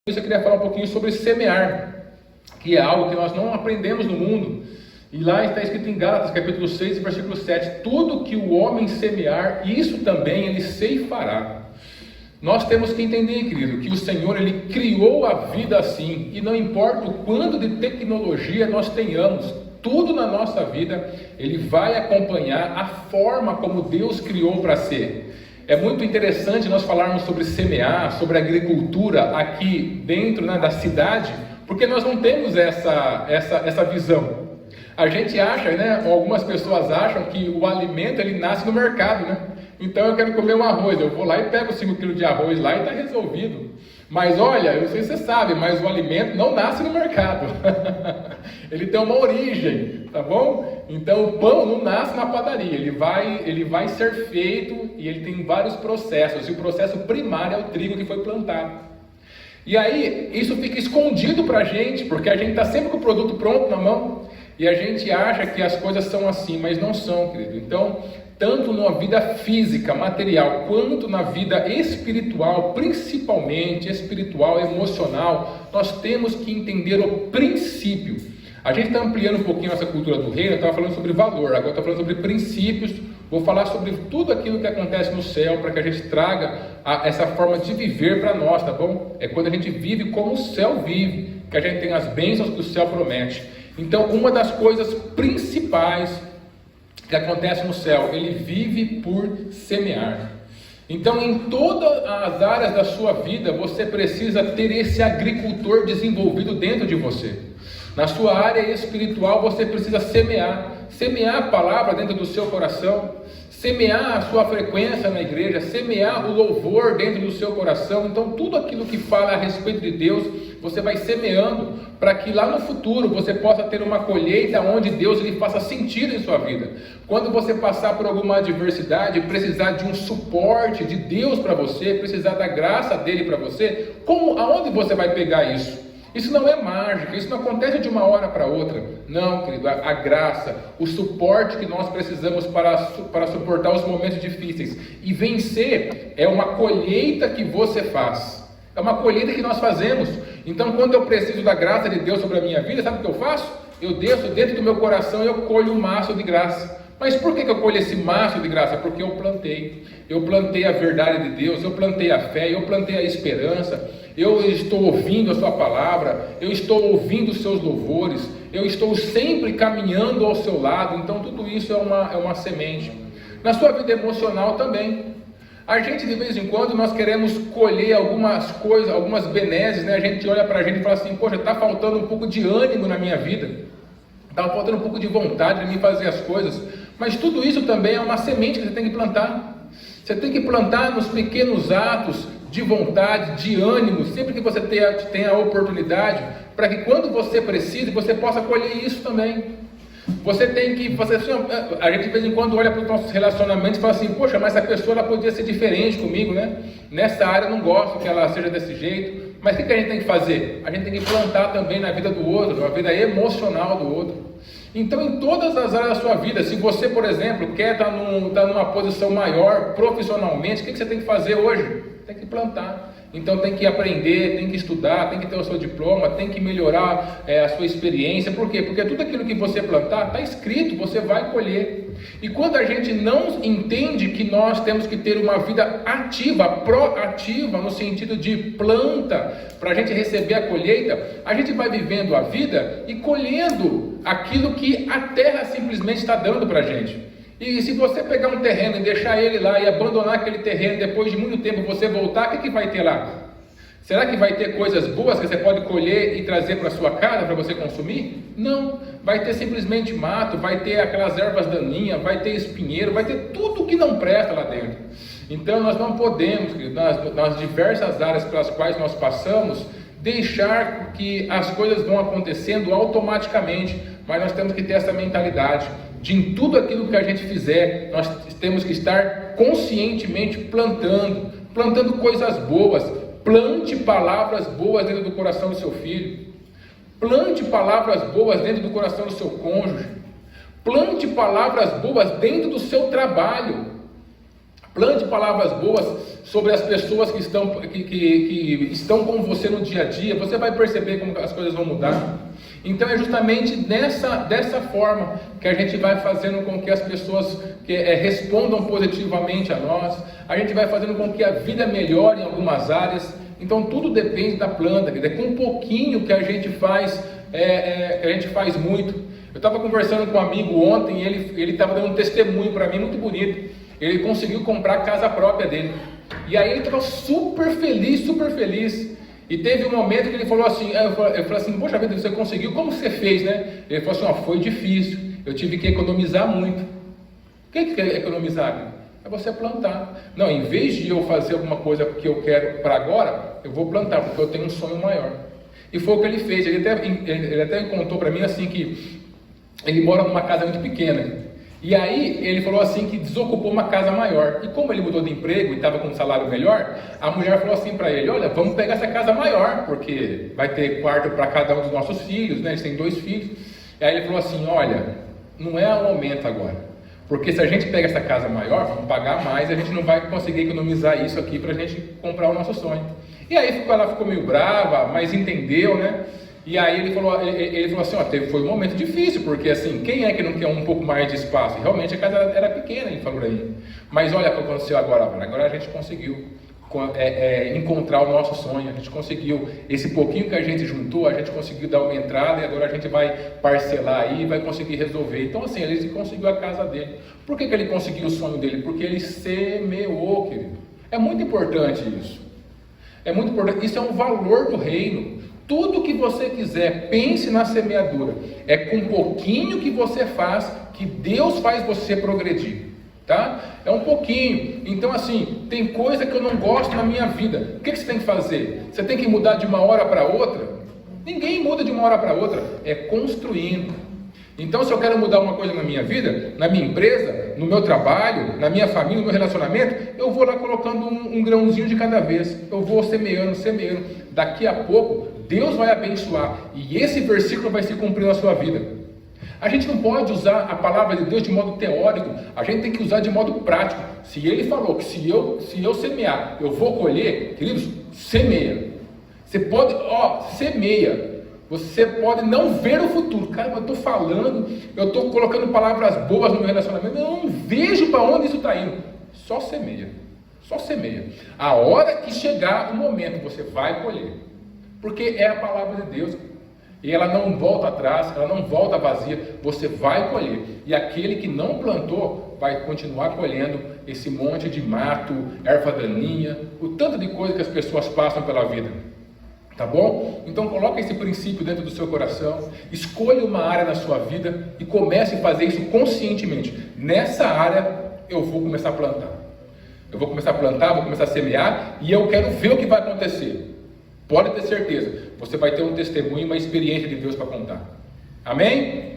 Isso eu queria falar um pouquinho sobre semear, que é algo que nós não aprendemos no mundo. E lá está escrito em Gálatas, capítulo 6, versículo 7, tudo que o homem semear, isso também ele ceifará. Nós temos que entender, querido, que o Senhor ele criou a vida assim, e não importa o quanto de tecnologia nós tenhamos, tudo na nossa vida, ele vai acompanhar a forma como Deus criou para ser. É muito interessante nós falarmos sobre semear, sobre agricultura aqui dentro, né, da cidade, porque nós não temos essa visão. A gente acha, né, algumas pessoas acham que o alimento ele nasce no mercado, né? Então eu quero comer um arroz, eu vou lá e pego 5 kg de arroz lá e está resolvido. Mas olha, eu não sei se você sabe, mas o alimento não nasce no mercado. Ele tem uma origem, tá bom? Então o pão não nasce na padaria, ele vai ser feito e ele tem vários processos. E o processo primário é o trigo que foi plantado. E aí isso fica escondido para a gente, porque a gente está sempre com o produto pronto na mão. E a gente acha que as coisas são assim, mas não são, querido. Então, tanto na vida física, material, quanto na vida espiritual, principalmente espiritual, emocional, nós temos que entender o princípio. A gente está ampliando um pouquinho essa cultura do reino, eu estava falando sobre valor, agora estou falando sobre princípios, vou falar sobre tudo aquilo que acontece no céu, para que a gente traga essa forma de viver para nós, tá bom? É quando a gente vive como o céu vive, que a gente tem as bênçãos que o céu promete. Então, uma das coisas principais que acontece no céu, ele vive por semear. Então, em todas as áreas da sua vida, você precisa ter esse agricultor desenvolvido dentro de você. Na sua área espiritual, você precisa semear. Semear a palavra dentro do seu coração, semear a sua frequência na igreja, semear o louvor dentro do seu coração. Então, tudo aquilo que fala a respeito de Deus, você vai semeando, para que lá no futuro você possa ter uma colheita onde Deus ele faça sentido em sua vida. Quando você passar por alguma adversidade, precisar de um suporte de Deus para você, precisar da graça dele para você, aonde você vai pegar isso? Isso não é mágica, isso não acontece de uma hora para outra. Não, querido, a graça, o suporte que nós precisamos para suportar os momentos difíceis e vencer é uma colheita que você faz. É uma colheita que nós fazemos. Então, quando eu preciso da graça de Deus sobre a minha vida, sabe o que eu faço? Eu desço dentro do meu coração e eu colho um maço de graça. Mas por que eu colho esse maço de graça? Porque eu plantei. Eu plantei a verdade de Deus, eu plantei a fé, eu plantei a esperança. Eu estou ouvindo a sua palavra, eu estou ouvindo os seus louvores, eu estou sempre caminhando ao seu lado. Então, tudo isso é uma semente. Na sua vida emocional também. A gente de vez em quando nós queremos colher algumas coisas, algumas benesses, né? A gente olha para a gente e fala assim, poxa, está faltando um pouco de ânimo na minha vida, está faltando um pouco de vontade de mim fazer as coisas, mas tudo isso também é uma semente que você tem que plantar. Você tem que plantar nos pequenos atos de vontade, de ânimo, sempre que você tenha a oportunidade, para que quando você precise, você possa colher isso também. Você tem que fazer assim, a gente de vez em quando olha para os nossos relacionamentos e fala assim, poxa, mas essa pessoa ela podia ser diferente comigo, né? Nessa área eu não gosto que ela seja desse jeito, mas o que a gente tem que fazer? A gente tem que plantar também na vida do outro, na vida emocional do outro. Então, em todas as áreas da sua vida, se você, por exemplo, quer estar numa posição maior profissionalmente, o que você tem que fazer hoje? Tem que plantar. Então tem que aprender, tem que estudar, tem que ter o seu diploma, tem que melhorar a sua experiência. Por quê? Porque tudo aquilo que você plantar está escrito, você vai colher. E quando a gente não entende que nós temos que ter uma vida ativa, proativa, no sentido de planta, para a gente receber a colheita, a gente vai vivendo a vida e colhendo aquilo que a terra simplesmente está dando para a gente. E se você pegar um terreno e deixar ele lá e abandonar aquele terreno, depois de muito tempo você voltar, o que vai ter lá? Será que vai ter coisas boas que você pode colher e trazer para a sua casa para você consumir? Não, vai ter simplesmente mato, vai ter aquelas ervas daninhas, vai ter espinheiro, vai ter tudo que não presta lá dentro. Então nós não podemos, nas diversas áreas pelas quais nós passamos, deixar que as coisas vão acontecendo automaticamente, mas nós temos que ter essa mentalidade de em tudo aquilo que a gente fizer, nós temos que estar conscientemente plantando coisas boas. Plante palavras boas dentro do coração do seu filho, plante palavras boas dentro do coração do seu cônjuge, plante palavras boas dentro do seu trabalho. Plante palavras boas sobre as pessoas que estão com você no dia a dia. Você vai perceber como as coisas vão mudar. Então é justamente dessa forma que a gente vai fazendo com que as pessoas respondam positivamente a nós. A gente vai fazendo com que a vida melhore em algumas áreas. Então tudo depende da planta. É com um pouquinho que a gente faz, que a gente faz muito. Eu estava conversando com um amigo ontem e ele estava dando um testemunho para mim muito bonito. Ele conseguiu comprar a casa própria dele. E aí ele estava super feliz, super feliz. E teve um momento que ele falou assim, eu falei assim, poxa vida, você conseguiu, como você fez, né? Ele falou assim, foi difícil, eu tive que economizar muito. O que é economizar? É você plantar. Não, em vez de eu fazer alguma coisa que eu quero para agora, eu vou plantar, porque eu tenho um sonho maior. E foi o que ele fez. Ele até contou para mim assim que ele mora numa casa muito pequena. E aí ele falou assim que desocupou uma casa maior. E como ele mudou de emprego e estava com um salário melhor, a mulher falou assim para ele, olha, vamos pegar essa casa maior, porque vai ter quarto para cada um dos nossos filhos, né? Eles têm 2 filhos. E aí ele falou assim, olha, não é o momento agora. Porque se a gente pega essa casa maior, vamos pagar mais, e a gente não vai conseguir economizar isso aqui para a gente comprar o nosso sonho. E aí ela ficou meio brava, mas entendeu, né? E aí ele falou assim, foi um momento difícil, porque assim, quem é que não quer um pouco mais de espaço? E realmente a casa era pequena em Floresta. Mas olha o que aconteceu agora a gente conseguiu encontrar o nosso sonho, a gente conseguiu, esse pouquinho que a gente juntou, a gente conseguiu dar uma entrada e agora a gente vai parcelar aí e vai conseguir resolver. Então assim, ele conseguiu a casa dele. Por que ele conseguiu o sonho dele? Porque ele semeou, querido. É muito importante isso. É muito importante, isso é um valor do reino. Tudo que você quiser, pense na semeadura. É com um pouquinho que você faz, que Deus faz você progredir, tá? É um pouquinho. Então assim, tem coisa que eu não gosto na minha vida. O que você tem que fazer? Você tem que mudar de uma hora para outra? Ninguém muda de uma hora para outra. É construindo. Então se eu quero mudar uma coisa na minha vida, na minha empresa, no meu trabalho, na minha família, no meu relacionamento, eu vou lá colocando um grãozinho de cada vez. Eu vou semeando. Daqui a pouco, Deus vai abençoar. E esse versículo vai se cumprir na sua vida. A gente não pode usar a palavra de Deus de modo teórico. A gente tem que usar de modo prático. Se ele falou que se eu semear, eu vou colher, queridos, semeia. Você pode, semeia. Você pode não ver o futuro. Cara, eu estou falando, eu estou colocando palavras boas no meu relacionamento, eu não vejo para onde isso está indo. Só semeia. Só semeia. A hora que chegar o momento, você vai colher. Porque é a palavra de Deus. E ela não volta atrás, ela não volta vazia. Você vai colher. E aquele que não plantou, vai continuar colhendo esse monte de mato, erva daninha, o tanto de coisa que as pessoas passam pela vida. Tá bom? Então coloque esse princípio dentro do seu coração, escolha uma área na sua vida e comece a fazer isso conscientemente. Nessa área eu vou começar a plantar. Eu vou começar a plantar, vou começar a semear e eu quero ver o que vai acontecer. Pode ter certeza, você vai ter um testemunho, uma experiência de Deus para contar. Amém?